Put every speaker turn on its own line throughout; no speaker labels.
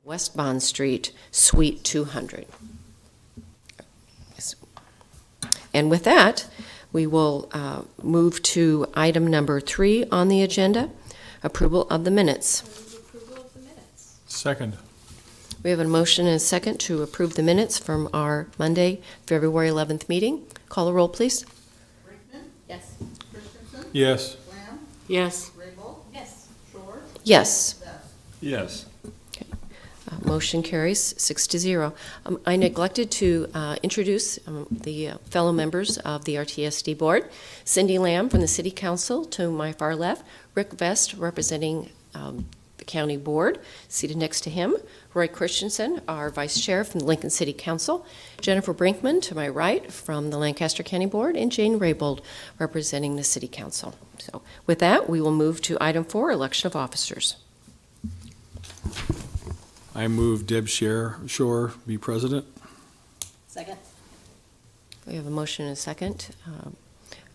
West Bond Street, Suite 200. And with that, we will move to item number 3 on the agenda, approval of the minutes.
Approval of the minutes.
Second.
We have a motion and a second to approve the minutes from our Monday, February 11th meeting. Call the roll, please.
Brinkman?
Yes.
Christensen?
Yes.
Lamb?
Yes.
Rabel?
Yes.
Shore?
Yes.
Best?
Yes.
Motion carries 6-0. I neglected to introduce the fellow members of the RTSD board. Cindy Lamb from the City Council to my far left, Rick Vest representing the County Board, seated next to him, Roy Christensen, our Vice Chair from the Lincoln City Council, Jennifer Brinkman to my right from the Lancaster County Board, and Jane Raybold representing the City Council. So with that, we will move to item 4, election of officers.
I move Deb Shore be president.
Second.
We have a motion and a second.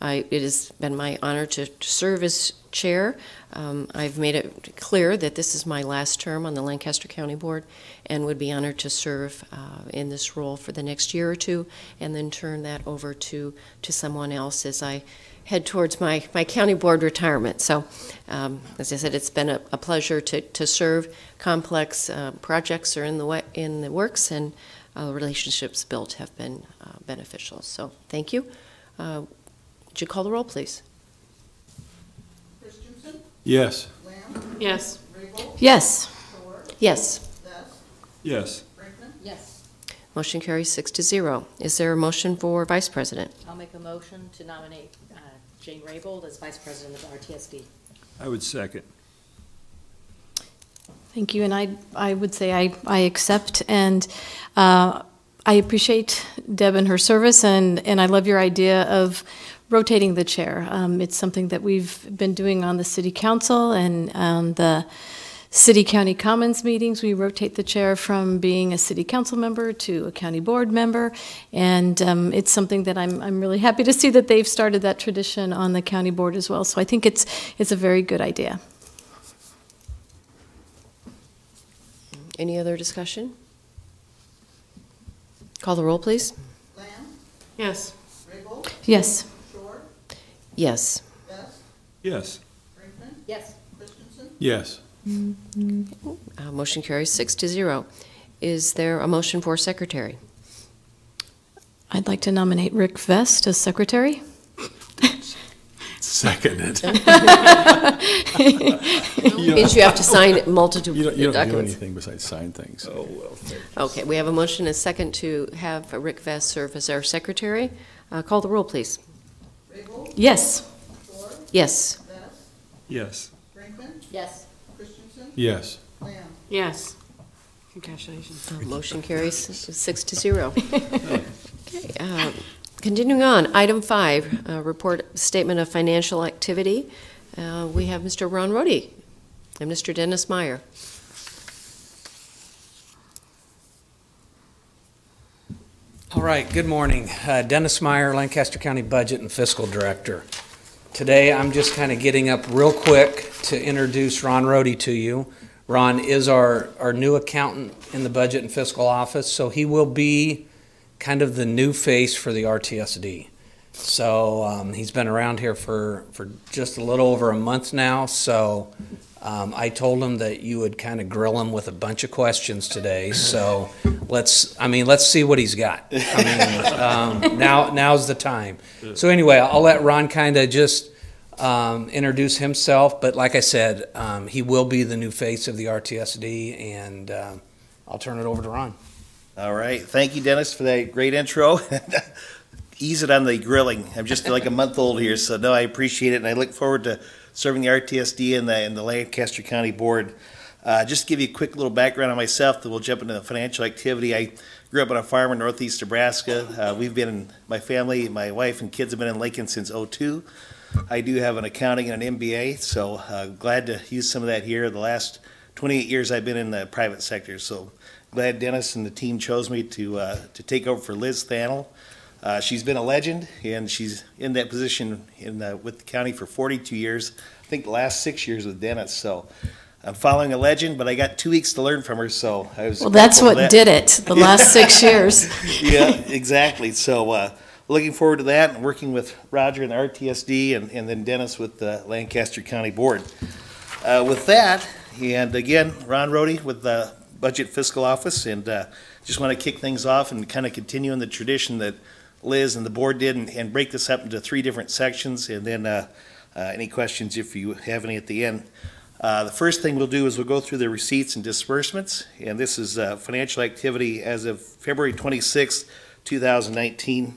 It has been my honor to serve as chair. I've made it clear that this is my last term on the Lancaster County Board and would be honored to serve in this role for the next year or two and then turn that over to someone else as I head towards my county board retirement. So, as I said, it's been a pleasure to serve. Complex projects are in the works, and relationships built have been beneficial. So, thank you. Would you call the roll, please?
Christensen?
Yes.
Lamb?
Yes.
Rabel?
Yes.
Shore?
Yes.
Best?
Yes.
Brinkman?
Yes.
Motion carries 6-0. Is there a motion for vice president?
I'll make a motion to nominate Jane Raybold as Vice President of RTSD.
I would second.
Thank you, and I would say I accept, and I appreciate Deb and her service, and I love your idea of rotating the chair. It's something that we've been doing on the City Council and on the City County Commons meetings. We rotate the chair from being a City Council member to a County Board member, and it's something that I'm really happy to see that they've started that tradition on the County Board as well. So I think it's a very good idea.
Any other discussion? Call the roll, please.
Lamb?
Yes.
Rabel?
Yes.
Shore?
Yes.
Best?
Yes.
Brinkman?
Yes.
Christensen?
Yes.
Motion carries 6-0. Is there a motion for secretary?
I'd like to nominate Rick Vest as secretary.
Seconded.
Means you have to sign multitude
You don't do
documents.
anything besides sign things. Oh, well.
Okay, we have a motion and a second to have Rick Vest serve as our secretary. Call the roll, please.
Rabel?
Yes.
Shore?
Yes.
Best?
Yes.
Brinkman?
Yes.
Christensen?
Yes.
Lamb?
Yes. Congratulations.
Motion carries 6-0. Okay, continuing on, item 5, report statement of financial activity. We have Mr. Ron Rohde and Mr. Dennis Meyer.
All right, good morning. Dennis Meyer, Lancaster County Budget and Fiscal Director. Today I'm just kind of getting up real quick to introduce Ron Rohde to you. Ron is our new accountant in the Budget and Fiscal Office, so he will be kind of the new face for the RTSD. So he's been around here for just a little over a month now, so I told him that you would kind of grill him with a bunch of questions today. So let's see what he's got. Now's the time. So anyway, I'll let Ron kind of just introduce himself. But like I said, he will be the new face of the RTSD, and I'll turn it over to Ron.
All right. Thank you, Dennis, for that great intro. Ease it on the grilling. I'm just like a month old here, so no, I appreciate it, and I look forward to serving the RTSD and the Lancaster County Board. Just to give you a quick little background on myself, then we'll jump into the financial activity. I grew up on a farm in northeast Nebraska. My family, my wife and kids have been in Lincoln since '02. I do have an accounting and an MBA, so glad to use some of that here. The last 28 years I've been in the private sector, so glad Dennis and the team chose me to take over for Liz Thanel. She's been a legend, and she's in that position with the county for 42 years. I think the last 6 years with Dennis. So I'm following a legend, but I got 2 weeks to learn from her, so I was.
Well, that's
grateful for
what
that.
did it the last 6 years.
Yeah, exactly. So looking forward to that and working with Roger and the RTSD and then Dennis with the Lancaster County Board. With that, and again, Ron Rohde with the Budget Fiscal Office, and just want to kick things off and kind of continue in the tradition that Liz and the board did and break this up into 3 different sections, and then any questions if you have any at the end. The first thing we'll do is we'll go through the receipts and disbursements, and this is financial activity as of February 26, 2019.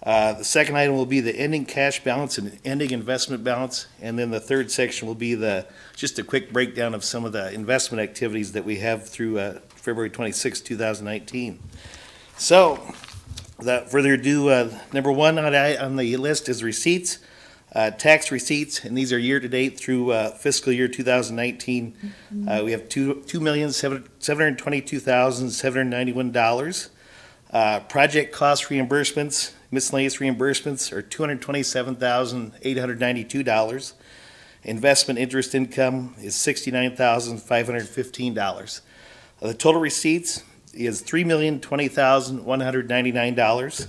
The second item will be the ending cash balance and ending investment balance, and then the third section will be just a quick breakdown of some of the investment activities that we have through February 26, 2019. So, without further ado, number one on the list is receipts. Tax receipts, and these are year-to-date through fiscal year 2019. We have $2,722,791. Project cost reimbursements, miscellaneous reimbursements are $227,892. Investment interest income is $69,515. The total receipts is $3,020,199.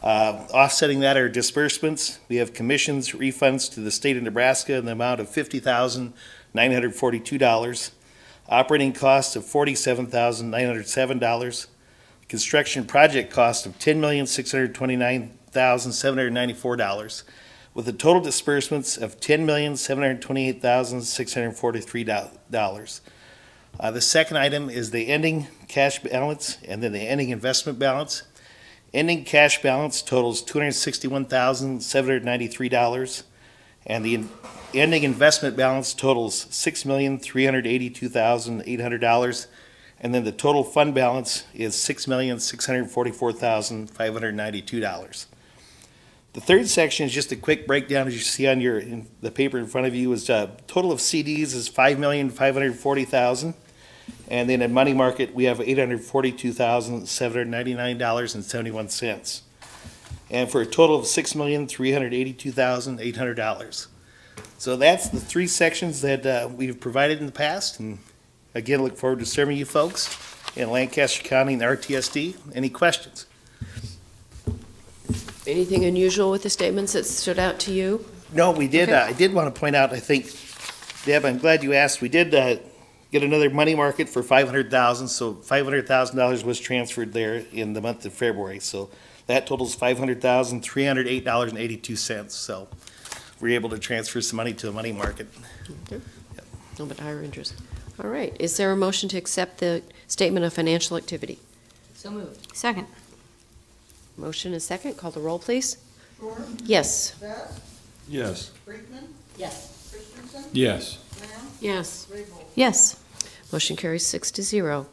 Offsetting that are disbursements. We have commissions, refunds to the state of Nebraska in the amount of $50,942. Operating costs of $47,907. Construction project cost of $10,629,794, with the total disbursements of $10,728,643. The second item is the ending cash balance and then the ending investment balance. Ending cash balance totals $261,793, and the ending investment balance totals $6,382,800, and then the total fund balance is $6,644,592. The third section is just a quick breakdown, as you see on the paper in front of you, is total of CDs is $5,540,000. And then in money market, we have $842,799.71. And for a total of $6,382,800. So that's the 3 sections that we've provided in the past. And again, look forward to serving you folks in Lancaster County and the RTSD. Any questions?
Anything unusual with the statements that stood out to you?
No, we did.
Okay.
I did want to point out, I think, Deb, I'm glad you asked. We did get another money market for $500,000, so $500,000 was transferred there in the month of February. So that totals $500,308.82. So we're able to transfer some money to a money market.
Okay. A little bit higher interest. All right. Is there a motion to accept the statement of financial activity?
So moved.
Second.
Motion is second. Call the roll, please.
Shore,
Yes.
Best,
Yes.
Brinkman,
Yes.
Christensen,
Yes.
Lamb,
Yes.
Raybold.
Yes.
Motion carries 6-0.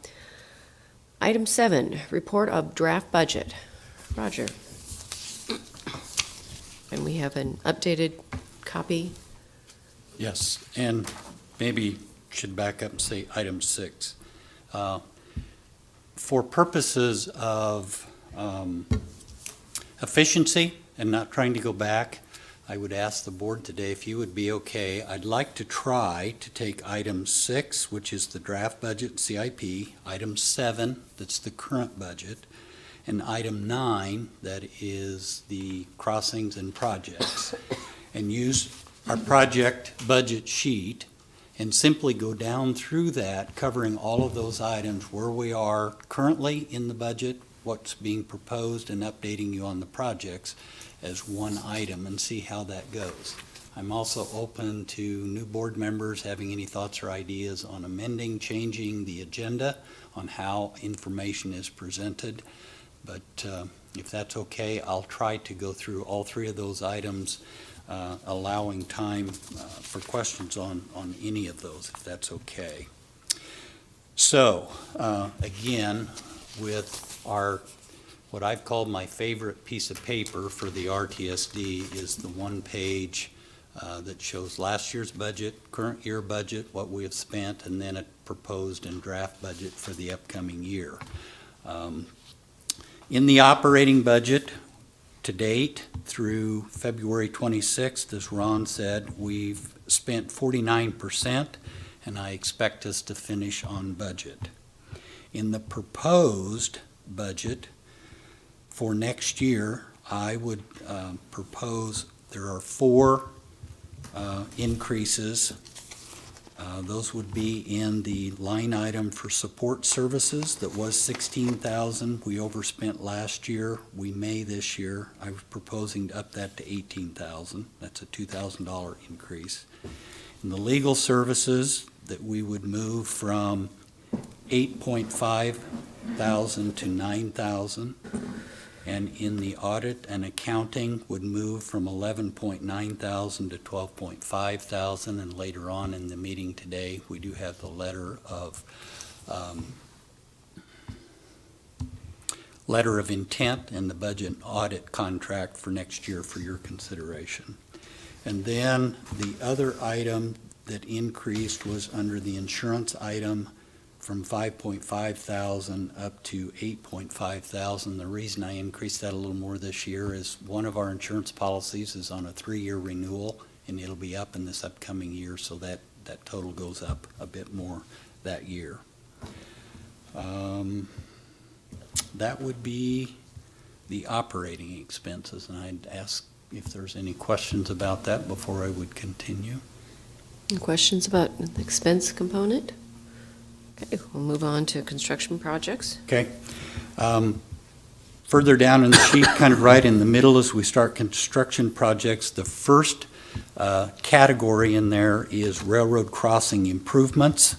Item 7, report of draft budget. Roger. And we have an updated copy.
Yes, and maybe should back up and say item 6. For purposes of efficiency and not trying to go back, I would ask the board today if you would be okay. I'd like to try to take item 6, which is the draft budget CIP, item 7, that's the current budget, and item 9, that is the crossings and projects, and use our project budget sheet and simply go down through that, covering all of those items where we are currently in the budget, what's being proposed, and updating you on the projects as one item and see how that goes. I'm also open to new board members having any thoughts or ideas on amending, changing the agenda on how information is presented. But if that's okay, I'll try to go through all 3 of those items, allowing time for questions on any of those, if that's okay. So, again, with our what I've called my favorite piece of paper for the RTSD is the one page that shows last year's budget, current year budget, what we have spent, and then a proposed and draft budget for the upcoming year. In the operating budget, to date, through February 26th, as Ron said, we've spent 49%, and I expect us to finish on budget. In the proposed budget for next year, I would propose there are 4 increases. Those would be in the line item for support services that was $16,000. We overspent last year. We may this year. I was proposing to up that to $18,000. That's a $2,000 increase. In the legal services, that we would move from $8.5 thousand to $9,000. And in the audit and accounting would move from $11.9 thousand to $12.5 thousand. And later on in the meeting today, we do have the letter of intent and the budget audit contract for next year for your consideration. And then the other item that increased was under the insurance item from $5.5 thousand up to $8.5 thousand. The reason I increased that a little more this year is one of our insurance policies is on a 3-year renewal, and it'll be up in this upcoming year, so that total goes up a bit more that year. That would be the operating expenses, and I'd ask if there's any questions about that before I would continue.
Any questions about the expense component? Okay, we'll move on to construction projects.
Okay. Further down in the sheet, kind of right in the middle as we start construction projects, the first category in there is railroad crossing improvements.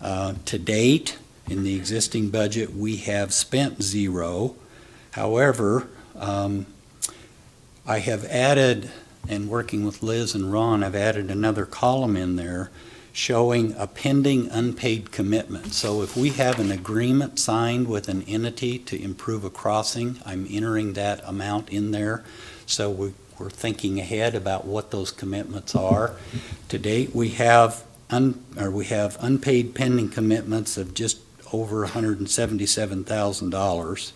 To date, in the existing budget, we have spent 0. However, I have added, and working with Liz and Ron, I've added another column in there showing a pending unpaid commitment. So if we have an agreement signed with an entity to improve a crossing, I'm entering that amount in there. So we're thinking ahead about what those commitments are. To date, we have unpaid pending commitments of just over $177,000.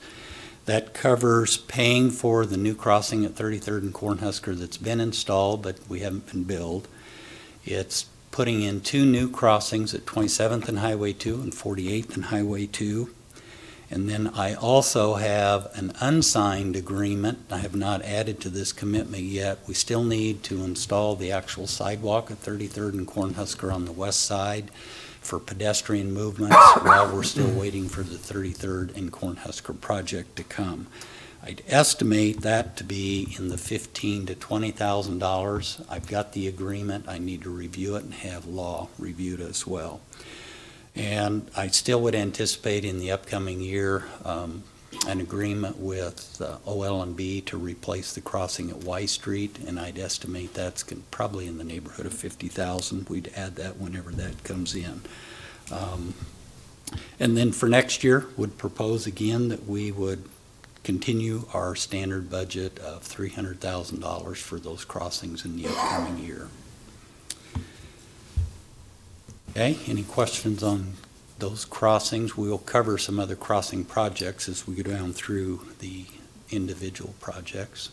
That covers paying for the new crossing at 33rd and Cornhusker that's been installed, but we haven't been billed. It's putting in 2 new crossings at 27th and Highway 2 and 48th and Highway 2. And then I also have an unsigned agreement. I have not added to this commitment yet. We still need to install the actual sidewalk at 33rd and Cornhusker on the west side for pedestrian movements while we're still waiting for the 33rd and Cornhusker project to come. I'd estimate that to be in the $15,000 to $20,000. I've got the agreement. I need to review it and have law reviewed as well. And I still would anticipate in the upcoming year an agreement with OL&B to replace the crossing at Y Street, and I'd estimate that's probably in the neighborhood of $50,000. We'd add that whenever that comes in. And then for next year, would propose again that we would continue our standard budget of $300,000 for those crossings in the upcoming year. Okay, any questions on those crossings? We will cover some other crossing projects as we go down through the individual projects.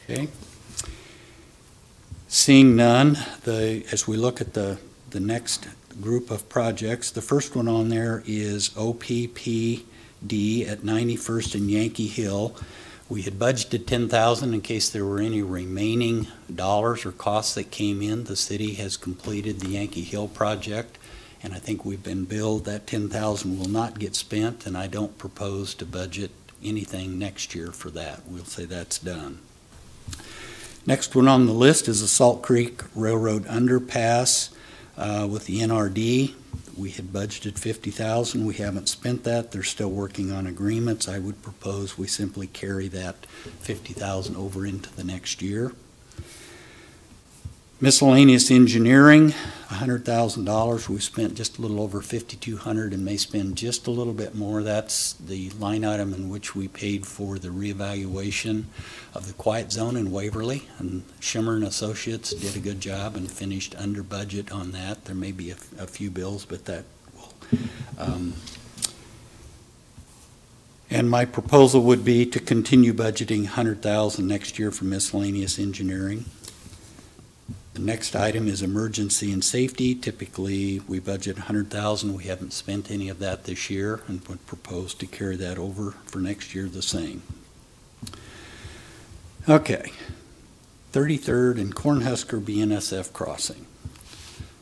Okay. Seeing none, as we look at the next group of projects, the first one on there is OPPD at 91st and Yankee Hill. We had budgeted $10,000 in case there were any remaining dollars or costs that came in. The city has completed the Yankee Hill project, and I think we've been billed that $10,000 will not get spent, and I don't propose to budget anything next year for that. We'll say that's done. Next one on the list is the Salt Creek Railroad Underpass with the NRD. We had budgeted $50,000. We haven't spent that. They're still working on agreements. I would propose we simply carry that $50,000 over into the next year. Miscellaneous engineering, $100,000. We spent just a little over $5,200 and may spend just a little bit more. That's the line item in which we paid for the reevaluation of the quiet zone in Waverly, and Shimmer and Associates did a good job and finished under budget on that. There may be a few bills, but that will. And my proposal would be to continue budgeting $100,000 next year for miscellaneous engineering. The next item is emergency and safety. Typically, we budget $100,000. We haven't spent any of that this year and would propose to carry that over for next year the same. Okay, 33rd and Cornhusker BNSF crossing.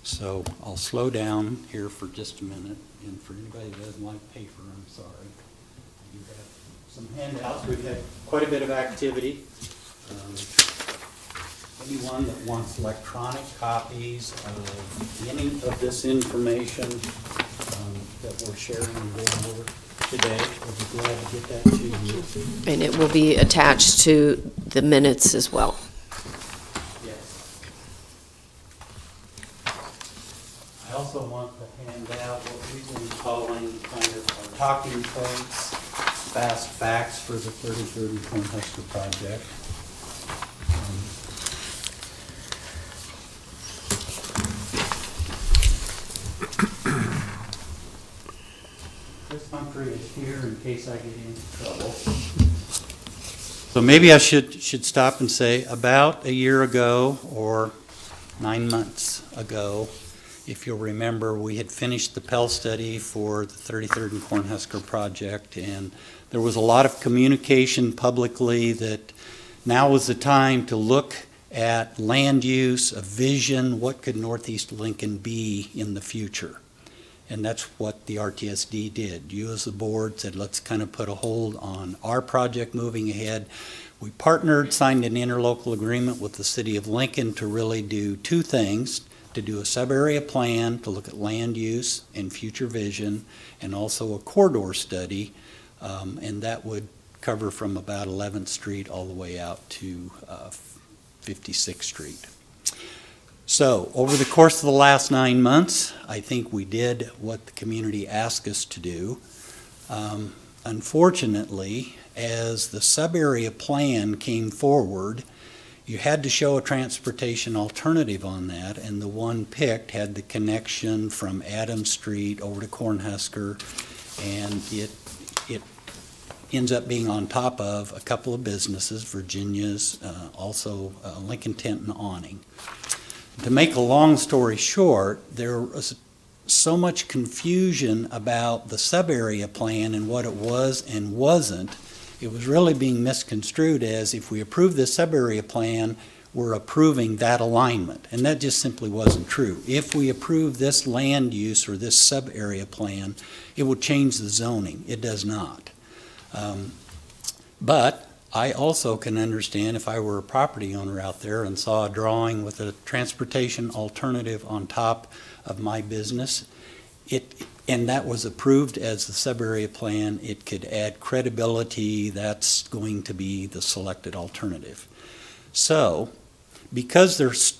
So I'll slow down here for just a minute. And for anybody that doesn't like paper, I'm sorry. You have some handouts. We've had quite a bit of activity. Anyone that wants electronic copies of any of this information that we're sharing and going over today, we'll be glad to get that to you.
And it will be attached to the minutes as well.
Yes. I also want to hand out what we've been calling kind of our talking points, fast facts for the 33rd and Cornhusker project. This Humphrey is here in case I get into trouble. So maybe I should stop and say about a year ago or 9 months ago, if you'll remember, we had finished the Pell study for the 33rd and Cornhusker project, and there was a lot of communication publicly that now was the time to look at land use, a vision, what could Northeast Lincoln be in the future. And that's what the RTSD did. You as the board said, let's kind of put a hold on our project moving ahead. We partnered, signed an interlocal agreement with the city of Lincoln to really do two things, to do a sub-area plan, to look at land use and future vision, and also a corridor study, and that would cover from about 11th Street all the way out to 56th Street. So, over the course of the last 9 months, I think we did what the community asked us to do. Unfortunately, as the sub-area plan came forward, you had to show a transportation alternative on that, and the one picked had the connection from Adams Street over to Cornhusker, and it ends up being on top of a couple of businesses, Virginia's, also Lincoln Tent and Awning. To make a long story short, there was so much confusion about the sub-area plan and what it was and wasn't. It was really being misconstrued as if we approve this sub-area plan, we're approving that alignment. And that just simply wasn't true. If we approve this land use or this sub-area plan, it will change the zoning. It does not. But I also can understand if I were a property owner out there and saw a drawing with a transportation alternative on top of my business, and that was approved as the sub-area plan, it could add credibility. That's going to be the selected alternative. So, because there's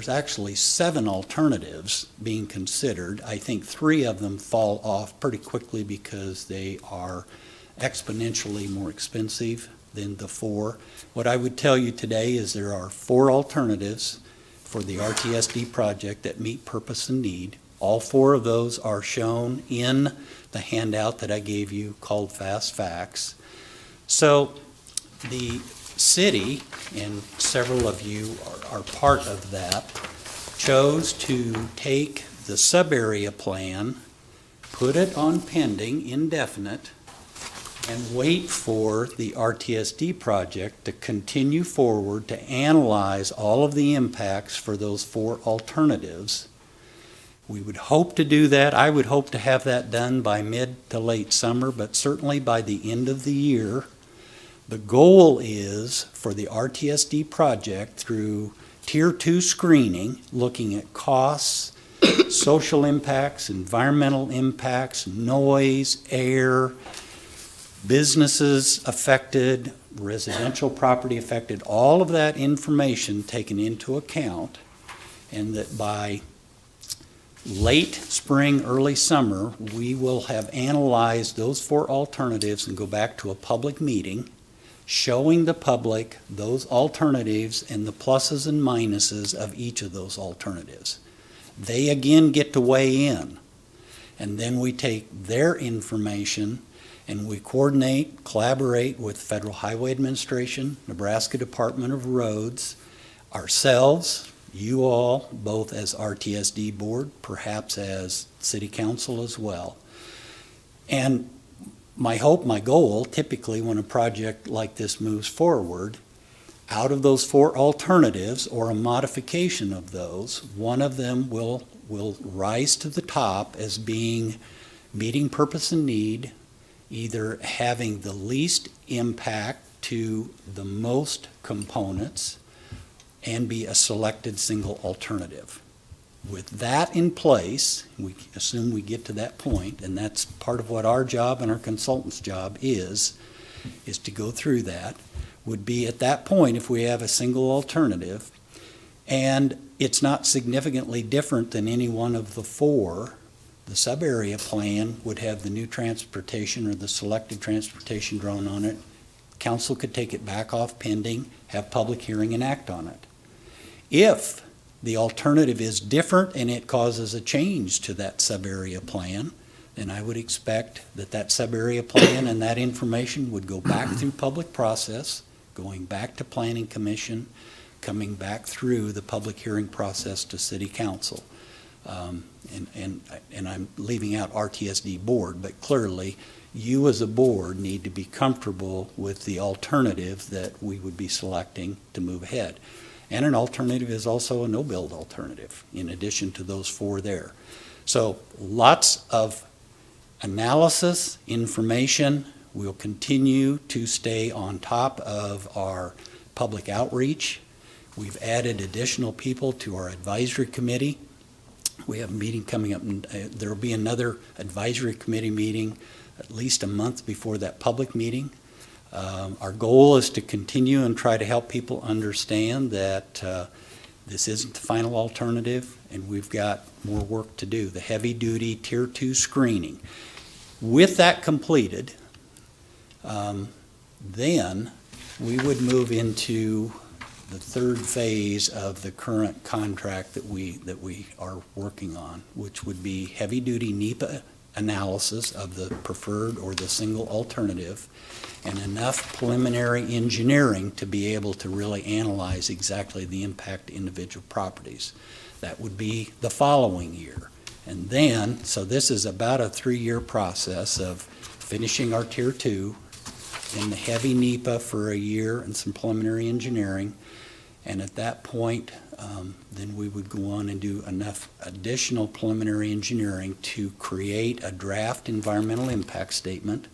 actually 7 alternatives being considered, I think 3 of them fall off pretty quickly because they are exponentially more expensive than the 4. What I would tell you today is there are 4 alternatives for the RTSD project that meet purpose and need. All 4 of those are shown in the handout that I gave you called Fast Facts. So the city, and several of you are part of that, chose to take the sub-area plan, put it on pending, indefinite, and wait for the RTSD project to continue forward to analyze all of the impacts for those 4 alternatives. We would hope to do that. I would hope to have that done by mid to late summer, but certainly by the end of the year. The goal is for the RTSD project through Tier 2 screening, looking at costs, social impacts, environmental impacts, noise, air, businesses affected, residential property affected, all of that information taken into account, and that by late spring, early summer, we will have analyzed those 4 alternatives and go back to a public meeting showing the public those alternatives and the pluses and minuses of each of those alternatives. They again get to weigh in, and then we take their information and we coordinate, collaborate with Federal Highway Administration, Nebraska Department of Roads, ourselves, you all, both as RTSD board, perhaps as city council as well. And my hope, my goal, typically when a project like this moves forward, out of those 4 alternatives or a modification of those, one of them will rise to the top as being meeting purpose and need, either having the least impact to the most components, and be a selected single alternative. With that in place, we assume we get to that point, and that's part of what our job and our consultant's job is to go through that, would be at that point if we have a single alternative, and it's not significantly different than any one of the 4, the sub-area plan would have the new transportation or the selected transportation drawn on it. Council could take it back off pending, have public hearing, and act on it. If the alternative is different and it causes a change to that sub-area plan, then I would expect that that sub-area plan and that information would go back through public process, going back to Planning Commission, coming back through the public hearing process to City Council. And I'm leaving out RTSD board, but clearly you as a board need to be comfortable with the alternative that we would be selecting to move ahead. And an alternative is also a no-build alternative, in addition to those 4 there. So lots of analysis, information. We'll continue to stay on top of our public outreach. We've added additional people to our advisory committee. We have a meeting coming up, and there will be another advisory committee meeting at least a month before that public meeting. Our goal is to continue and try to help people understand that this isn't the final alternative, and we've got more work to do. The heavy-duty Tier 2 screening. With that completed, then we would move into the 3rd phase of the current contract that we are working on, which would be heavy-duty NEPA analysis of the preferred or the single alternative, and enough preliminary engineering to be able to really analyze exactly the impact to individual properties. That would be the following year. And then, so this is about a 3-year process of finishing our Tier 2, in the heavy NEPA for a year and some preliminary engineering. And at that point, then we would go on and do enough additional preliminary engineering to create a draft environmental impact statement.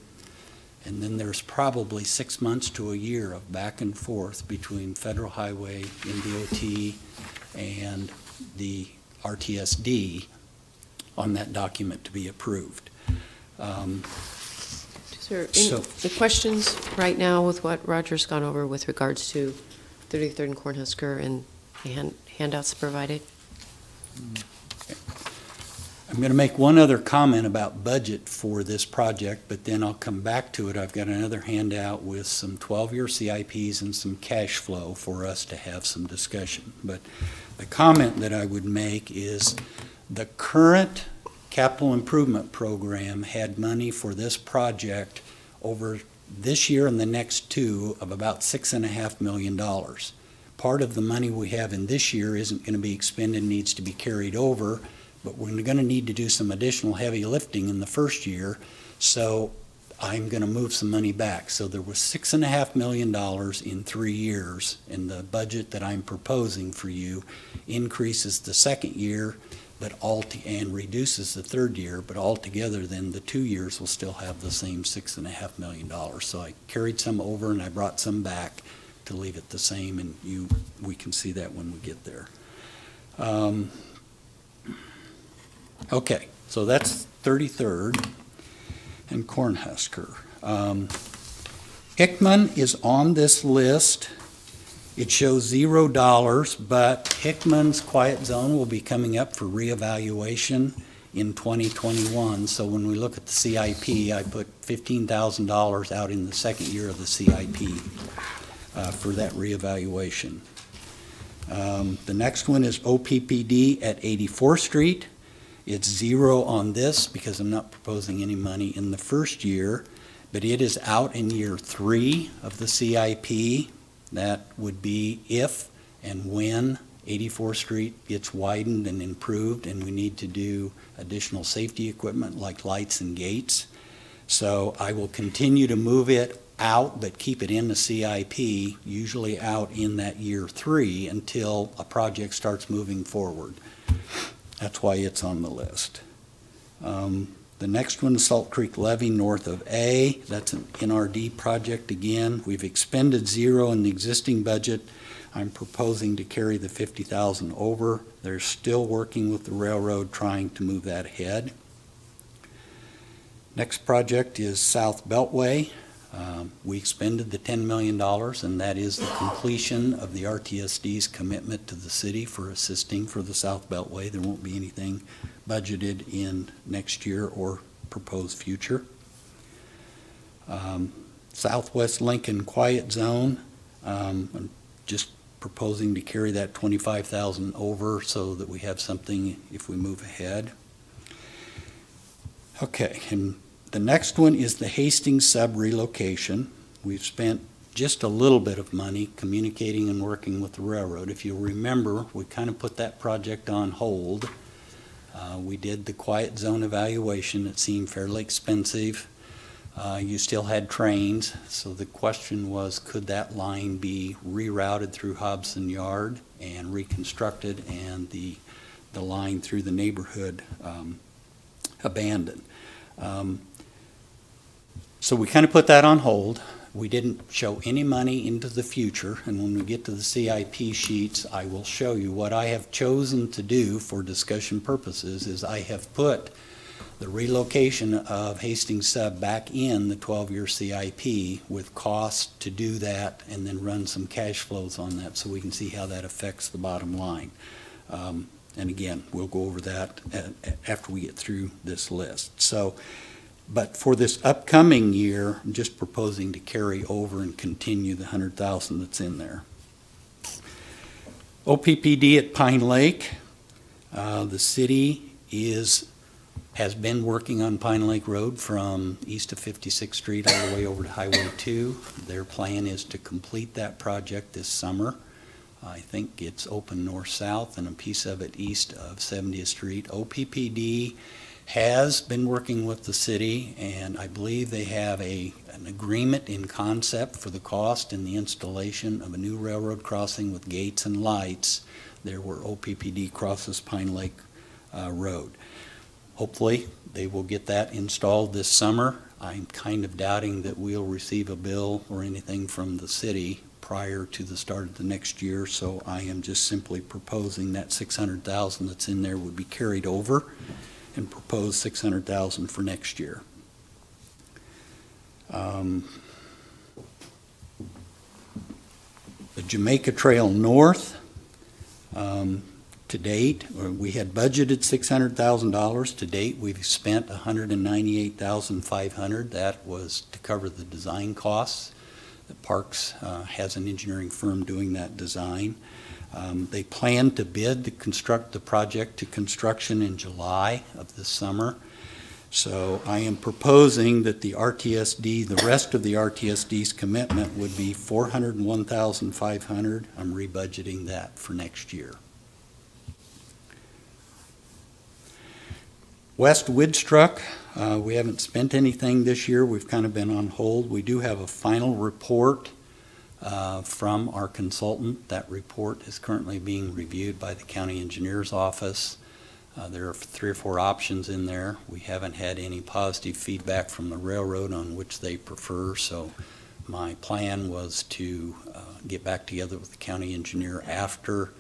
And then there's probably 6 months to a year of back and forth between Federal Highway, MDOT, and the RTSD on that document to be approved.
Is there any questions right now with what Roger's gone over with regards to 33rd and Cornhusker and the handouts provided?
I'm going to make one other comment about budget for this project, but then I'll come back to it. I've got another handout with some 12-year CIPs and some cash flow for us to have some discussion. But the comment that I would make is the current capital improvement program had money for this project over this year and the next 2 of about $6.5 million. Part of the money we have in this year isn't going to be expended, needs to be carried over, but we're going to need to do some additional heavy lifting in the first year, so I'm going to move some money back. So there was $6.5 million in 3 years, and the budget that I'm proposing for you increases the second year and reduces the third year, but altogether then the 2 years will still have the same $6.5 million. So I carried some over and I brought some back to leave it the same, and we can see that when we get there. Okay, so that's 33rd and Cornhusker. Hickman is on this list. It shows $0, but Hickman's quiet zone will be coming up for reevaluation in 2021. So when we look at the CIP, I put $15,000 out in the second year of the CIP for that reevaluation. The next one is OPPD at 84th Street. It's 0 on this because I'm not proposing any money in the first year, but it is out in year 3 of the CIP. That would be if and when 84th Street gets widened and improved and we need to do additional safety equipment like lights and gates. So I will continue to move it out, but keep it in the CIP, usually out in that year 3 until a project starts moving forward. That's why it's on the list. The next one is Salt Creek Levee north of A. That's an NRD project again. We've expended 0 in the existing budget. I'm proposing to carry the 50,000 over. They're still working with the railroad trying to move that ahead. Next project is South Beltway. We expended the $10 million, and that is the completion of the RTSD's commitment to the city for assisting for the South Beltway. There won't be anything budgeted in next year or proposed future. Southwest Lincoln Quiet Zone, I'm just proposing to carry that 25,000 over so that we have something if we move ahead. Okay, and the next one is the Hastings sub relocation. We've spent just a little bit of money communicating and working with the railroad. If you remember, we kind of put that project on hold. We did the quiet zone evaluation. It seemed fairly expensive. You still had trains, so the question was, could that line be rerouted through Hobson Yard and reconstructed and the line through the neighborhood abandoned? So we kind of put that on hold. We didn't show any money into the future, and when we get to the CIP sheets, I will show you what I have chosen to do for discussion purposes is I have put the relocation of Hastings Sub back in the 12-year CIP with costs to do that and then run some cash flows on that so we can see how that affects the bottom line. And again, we'll go over that after we get through this list. So, but for this upcoming year, I'm just proposing to carry over and continue the 100,000 that's in there. OPPD at Pine Lake. The city has been working on Pine Lake Road from east of 56th Street all the way over to Highway 2. Their plan is to complete that project this summer. I think it's open north-south and a piece of it east of 70th Street. OPPD has been working with the city, and I believe they have an agreement in concept for the cost and the installation of a new railroad crossing with gates and lights there where OPPD crosses Pine Lake Road. Hopefully, they will get that installed this summer. I'm kind of doubting that we'll receive a bill or anything from the city prior to the start of the next year, so I am just simply proposing that 600,000 that's in there would be carried over and propose 600,000 for next year. The Jamaica Trail North, to date, we had budgeted $600,000. To date, we've spent $198,500. That was to cover the design costs. The Parks has an engineering firm doing that design. They plan to bid to construct the project to construction in July of this summer. So I am proposing that the RTSD, the rest of the RTSD's commitment would be $401,500. I'm rebudgeting that for next year. West Widstruck, we haven't spent anything this year. We've kind of been on hold. We do have a final report from our consultant. That report is currently being reviewed by the county engineer's office. There are 3 or 4 options in there. We haven't had any positive feedback from the railroad on which they prefer, so my plan was to get back together with the county engineer after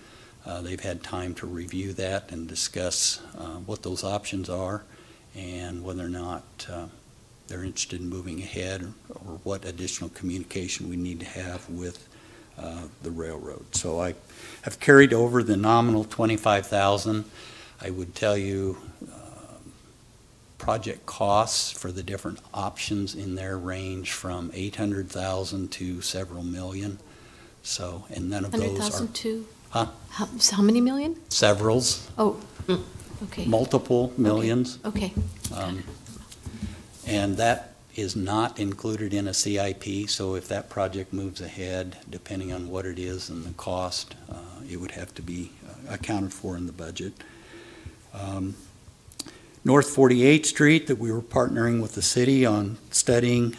they've had time to review that and discuss what those options are and whether or not they're interested in moving ahead or what additional communication we need to have with the railroad. So I have carried over the nominal $25,000. I would tell you project costs for the different options in there range from $800,000 to several million. So, and none of those are
100,000 to?
Huh?
How many million?
Severals.
Oh, okay.
Multiple millions.
Okay.
And that is not included in a CIP, so if that project moves ahead, depending on what it is and the cost, it would have to be accounted for in the budget. North 48th Street, that we were partnering with the city on studying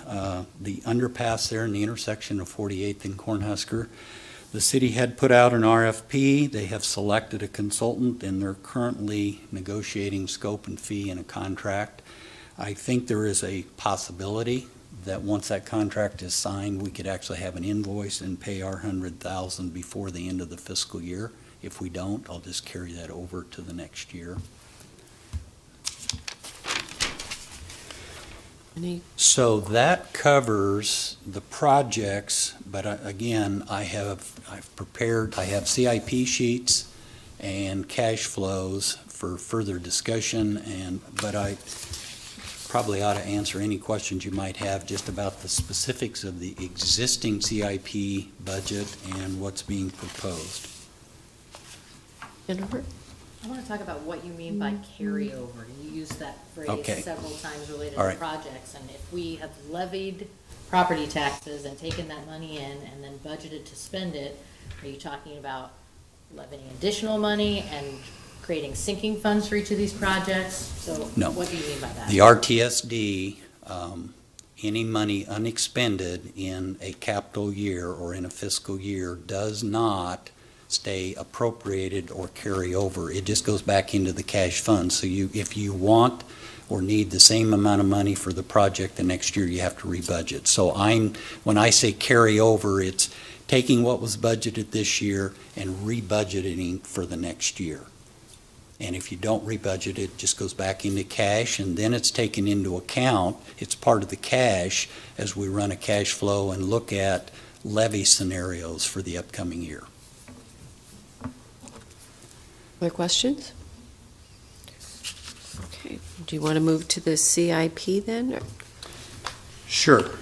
the underpass there in the intersection of 48th and Cornhusker. The city had put out an RFP. They have selected a consultant, and they're currently negotiating scope and fee in a contract. I think there is a possibility that once that contract is signed, we could actually have an invoice and pay our $100,000 before the end of the fiscal year. If we don't, I'll just carry that over to the next year. So that covers the projects, but again, I have CIP sheets and cash flows for further discussion, but I probably ought to answer any questions you might have just about the specifics of the existing CIP budget and what's being proposed.
Jennifer?
I want to talk about what you mean by carryover. You use that phrase
Okay.
several times related
All
to
right.
projects, and if we have levied property taxes and taken that money in and then budgeted to spend it, are you talking about levying additional money and creating sinking funds for each of these projects? So
No.
what do you mean by that?
The RTSD, any money unexpended in a capital year or in a fiscal year does not stay appropriated or carry over. It just goes back into the cash fund. So if you want or need the same amount of money for the project the next year, you have to rebudget. So when I say carry over, it's taking what was budgeted this year and rebudgeting for the next year. And if you don't rebudget, it just goes back into cash, and then it's taken into account. It's part of the cash as we run a cash flow and look at levy scenarios for the upcoming year.
Other questions? Okay, do you want to move to the CIP then? or-
Sure.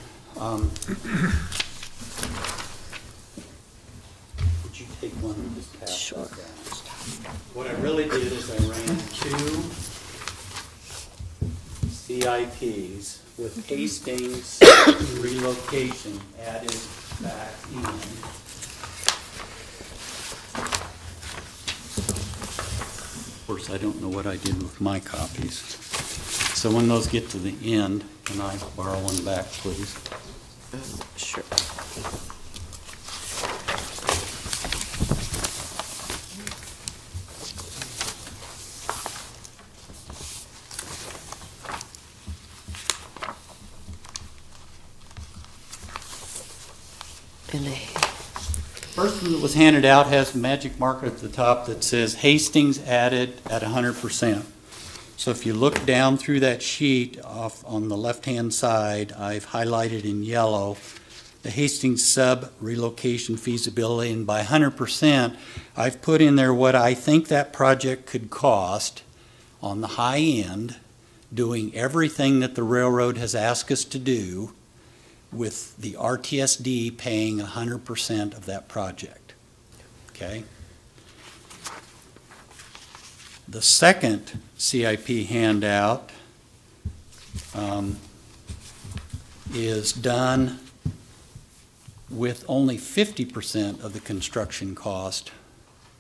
Would you take one and just pass
Sure.
that down? What I really did is I ran 2 CIPs with Hastings relocation added back in. Of course, I don't know what I did with my copies. So when those get to the end, can I borrow one back, please?
Sure. And the
First one that was handed out has a magic marker at the top that says Hastings added at 100%. So if you look down through that sheet off on the left-hand side, I've highlighted in yellow the Hastings sub relocation feasibility, and by 100%, I've put in there what I think that project could cost on the high end, doing everything that the railroad has asked us to do, with the RTSD paying 100% of that project, okay? The second CIP handout is done with only 50% of the construction cost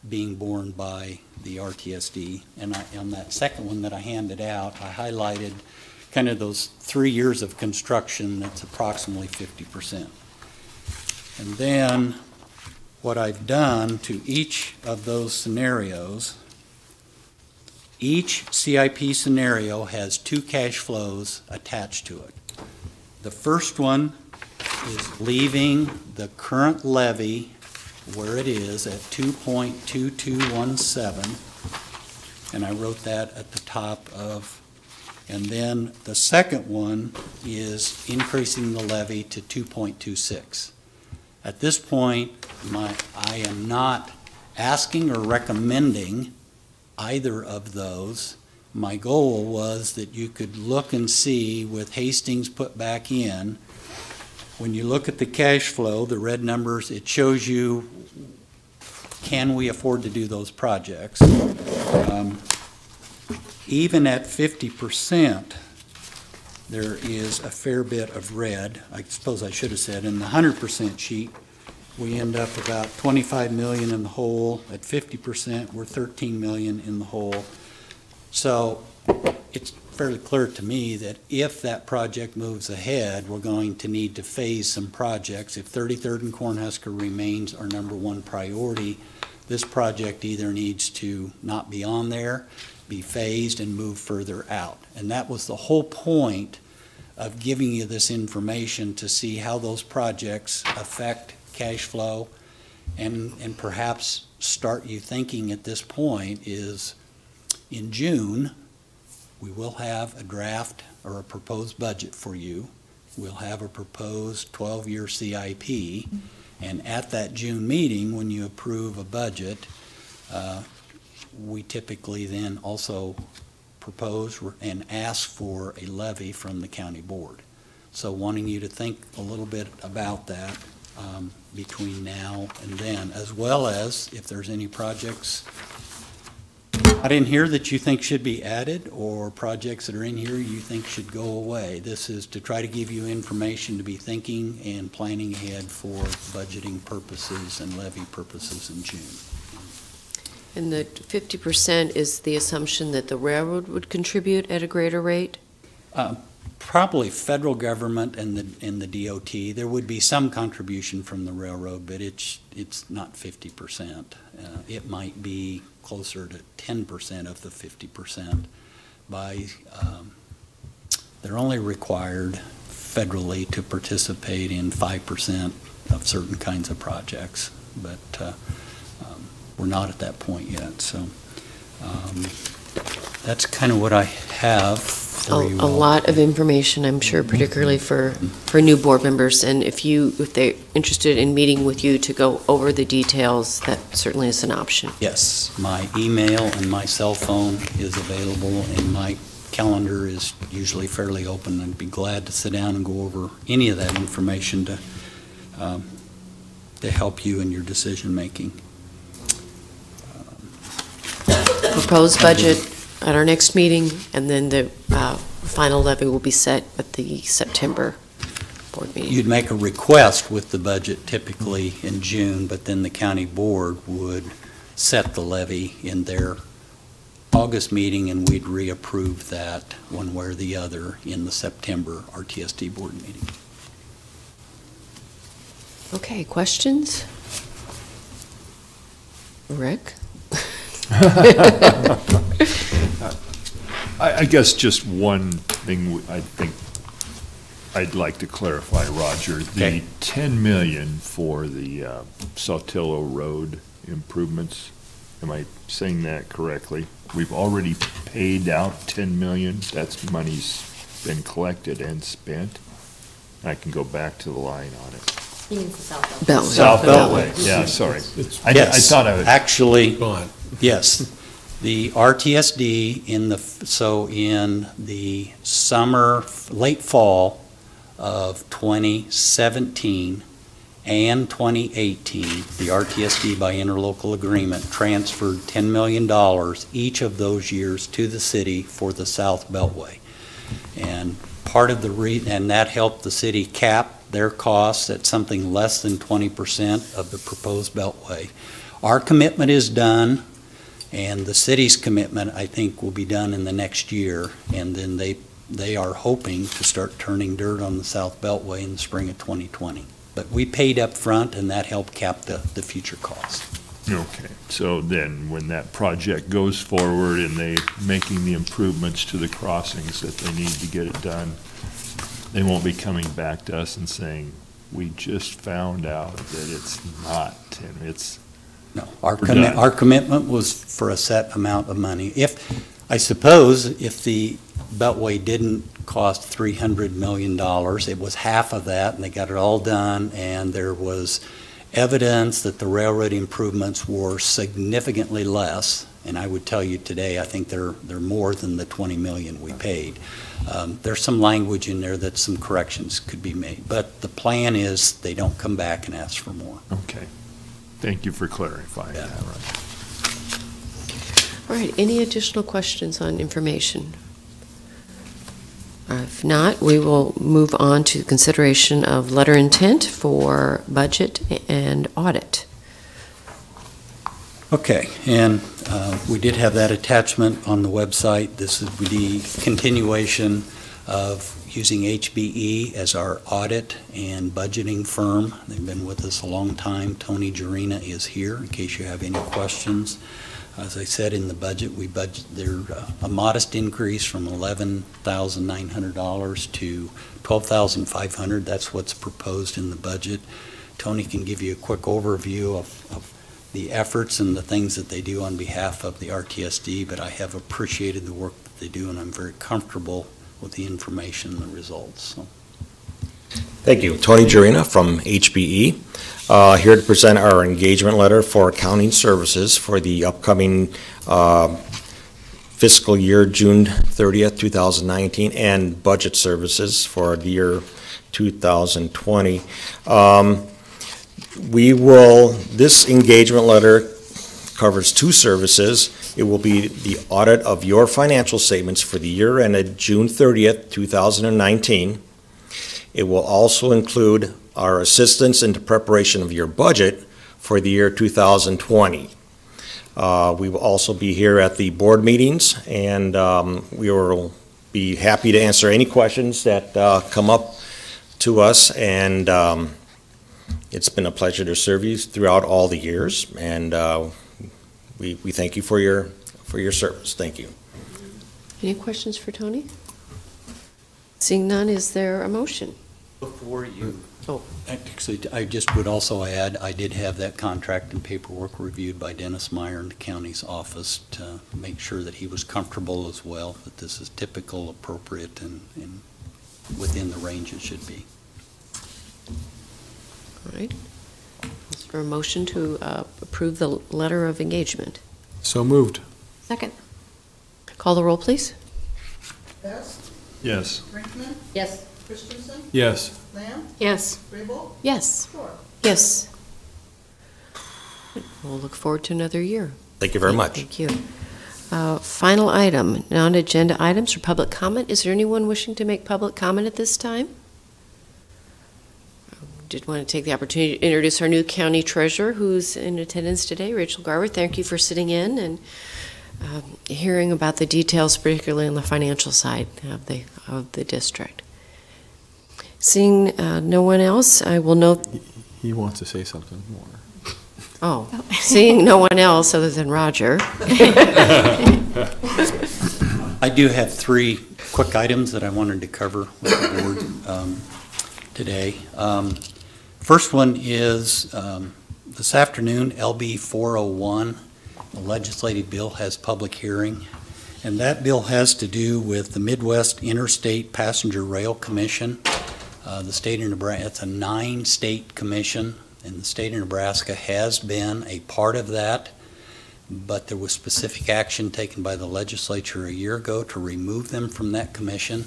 being borne by the RTSD. And on that second one that I handed out, I highlighted kind of those 3 years of construction, that's approximately 50%. And then what I've done to each of those scenarios, each CIP scenario has 2 cash flows attached to it. The first one is leaving the current levy where it is at 2.2217, and I wrote that at the top of. And then the second one is increasing the levy to 2.26. At this point, I am not asking or recommending either of those. My goal was that you could look and see with Hastings put back in, when you look at the cash flow, the red numbers, it shows you, can we afford to do those projects? Even at 50%, there is a fair bit of red. I suppose I should have said, in the 100% sheet, we end up about 25 million in the hole. At 50%, we're 13 million in the hole. So it's fairly clear to me that if that project moves ahead, we're going to need to phase some projects. If 33rd and Cornhusker remains our #1 priority, this project either needs to not be on there, be phased, and move further out. And that was the whole point of giving you this information, to see how those projects affect cash flow, and perhaps start you thinking at this point is, in June, we will have a draft or a proposed budget for you. We'll have a proposed 12-year CIP, and at that June meeting, when you approve a budget, we typically then also propose and ask for a levy from the county board. So wanting you to think a little bit about that between now and then, as well as if there's any projects not in here that you think should be added, or projects that are in here you think should go away. This is to try to give you information to be thinking and planning ahead for budgeting purposes and levy purposes in June.
And the 50% is the assumption that the railroad would contribute at a greater rate?
Probably federal government and the DOT. There would be some contribution from the railroad, but it's not 50%. It might be closer to 10% of the 50%. They're only required federally to participate in 5% of certain kinds of projects, but we're not at that point yet. So that's kind of what I have for you
A
all.
lot of information, I'm sure, particularly for new board members. And if they're interested in meeting with you to go over the details, that certainly is an option.
Yes, my email and my cell phone is available, and my calendar is usually fairly open. I'd be glad to sit down and go over any of that information to help you in your decision making.
Proposed budget at our next meeting, and then the final levy will be set at the September board meeting.
You'd make a request with the budget typically in June, but then the county board would set the levy in their August meeting, and we'd reapprove that one way or the other in the September RTSD board meeting.
Okay, questions? Rick?
I guess just one thing I think I'd like to clarify, Roger.
Okay.
The 10 million for the Saltillo Road improvements, am I saying that correctly? We've already paid out 10 million. That's money's been collected and spent. I can go back to the line on it.
He means the South
Beltway.
South Beltway, yeah, sorry. I
Yes,
thought I was.
actually,
Go on.
yes. The RTSD in the summer, late fall of 2017 and 2018, the RTSD by interlocal agreement transferred $10 million each of those years to the city for the South Beltway. And part of and that helped the city cap their costs at something less than 20% of the proposed Beltway. Our commitment is done, and the city's commitment, I think, will be done in the next year, and then they are hoping to start turning dirt on the South Beltway in the spring of 2020. But we paid up front, and that helped cap the future costs.
Okay, so then when that project goes forward and they making the improvements to the crossings that they need to get it done, they won't be coming back to us and saying, we just found out that it's not 10, it's.
No, our
We're done.
our commitment was for a set amount of money. I suppose if the Beltway didn't cost $300 million, it was half of that, and they got it all done, and there was evidence that the railroad improvements were significantly less, and I would tell you today, I think they're more than the $20 million we paid. There's some language in there that some corrections could be made, but the plan is they don't come back and ask for more.
Okay, thank you for clarifying
Yeah.
that, Roger.
All right, any additional questions on information? If not, we will move on to consideration of letter intent for budget and audit.
Okay, and we did have that attachment on the website. This is the continuation of using HBE as our audit and budgeting firm. They've been with us a long time. Tony Jarina is here in case you have any questions. As I said, in the budget, we budget there a modest increase from $11,900 to $12,500. That's what's proposed in the budget. Tony can give you a quick overview of the efforts and the things that they do on behalf of the RTSD, but I have appreciated the work that they do, and I'm very comfortable with the information and the results. So.
Thank you. Tony Jarina from HBE, here to present our engagement letter for accounting services for the upcoming fiscal year, June 30th, 2019, and budget services for the year 2020. This engagement letter covers two services. It will be the audit of your financial statements for the year ended June 30th, 2019. It will also include our assistance in the preparation of your budget for the year 2020. We will also be here at the board meetings, and we will be happy to answer any questions that come up to us, and it's been a pleasure to serve you throughout all the years, and we thank you for your service. Thank you.
Any questions for Tony? Seeing none, is there a motion?
Before you,
Oh.
actually, I just would also add, I did have that contract and paperwork reviewed by Dennis Meyer in the county's office to make sure that he was comfortable as well, that this is typical, appropriate, and within the range it should be.
All right. Is there a motion to approve the letter of engagement?
So moved.
Second.
Call the roll, please.
Best,
Yes.
Brinkman,
Yes.
Christensen,
Yes.
Lamb,
Yes.
Raybold,
Yes.
Shore.
Yes. We'll look forward to another year.
Thank you very much.
Thank you. Final item, non-agenda items for public comment. Is there anyone wishing to make public comment at this time? Did want to take the opportunity to introduce our new county treasurer who's in attendance today, Rachel Garver. Thank you for sitting in and hearing about the details, particularly on the financial side of the district. Seeing no one else, I will note.
He wants to say something more.
Oh, seeing no one else other than Roger.
I do have three quick items that I wanted to cover with the board today. First one is this afternoon, LB 401, the legislative bill has public hearing, and that bill has to do with the Midwest Interstate Passenger Rail Commission. The state of Nebraska, it's a 9-state commission, and the state of Nebraska has been a part of that, but there was specific action taken by the legislature a year ago to remove them from that commission.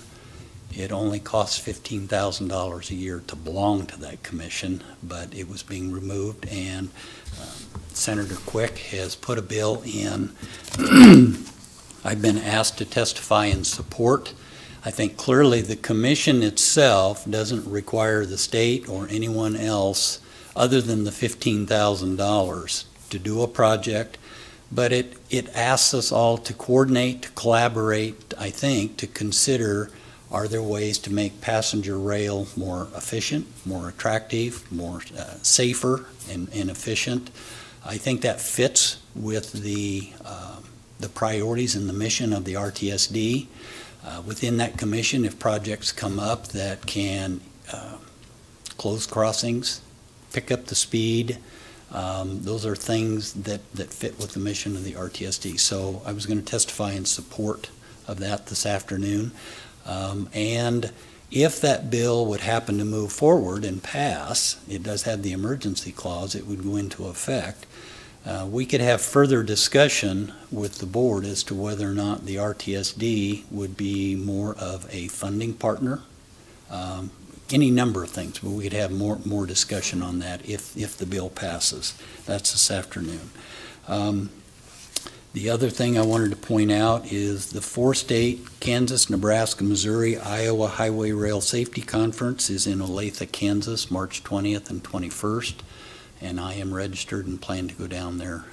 It only costs $15,000 a year to belong to that commission, but it was being removed, and Senator Quick has put a bill in. I've been asked to testify in support. I think clearly the commission itself doesn't require the state or anyone else other than the $15,000 to do a project, but it asks us all to coordinate, to collaborate, I think, to consider, are there ways to make passenger rail more efficient, more attractive, more safer and efficient? I think that fits with the priorities and the mission of the RTSD. Within that commission, if projects come up that can close crossings, pick up the speed, those are things that fit with the mission of the RTSD. So I was going to testify in support of that this afternoon. And if that bill would happen to move forward and pass, it does have the emergency clause, it would go into effect. We could have further discussion with the board as to whether or not the RTSD would be more of a funding partner. Any number of things, but we could have more discussion on that if the bill passes. That's this afternoon. The other thing I wanted to point out is the four-state Kansas, Nebraska, Missouri, Iowa Highway Rail Safety Conference is in Olathe, Kansas, March 20th and 21st, and I am registered and plan to go down there.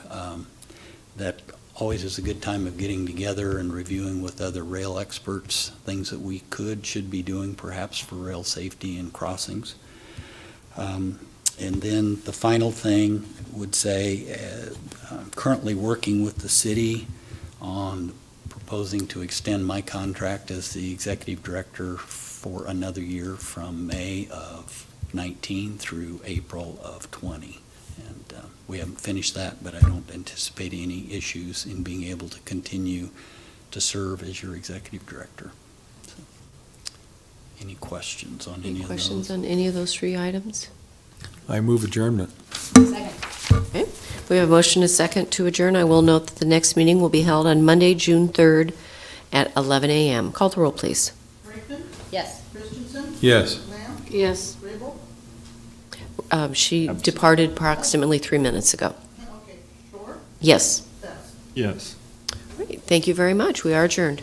That always is a good time of getting together and reviewing with other rail experts, things that we should be doing perhaps for rail safety and crossings. And then the final thing would say, I'm currently working with the city on proposing to extend my contract as the executive director for another year from May of 19 through April of 20. And we haven't finished that, but I don't anticipate any issues in being able to continue to serve as your executive director. So, any questions on any of those?
Questions on any of those three items?
I move adjournment.
Second.
Okay. We have a motion and a second to adjourn. I will note that the next meeting will be held on Monday, June 3rd at 11 a.m. Call the roll, please.
Brinkman,
Yes.
Christensen,
Yes.
Lamb,
Yes.
Rabel.
She departed approximately 3 minutes ago.
Okay, Shore,
Yes.
Best.
Yes.
Great. Thank you very much. We are adjourned.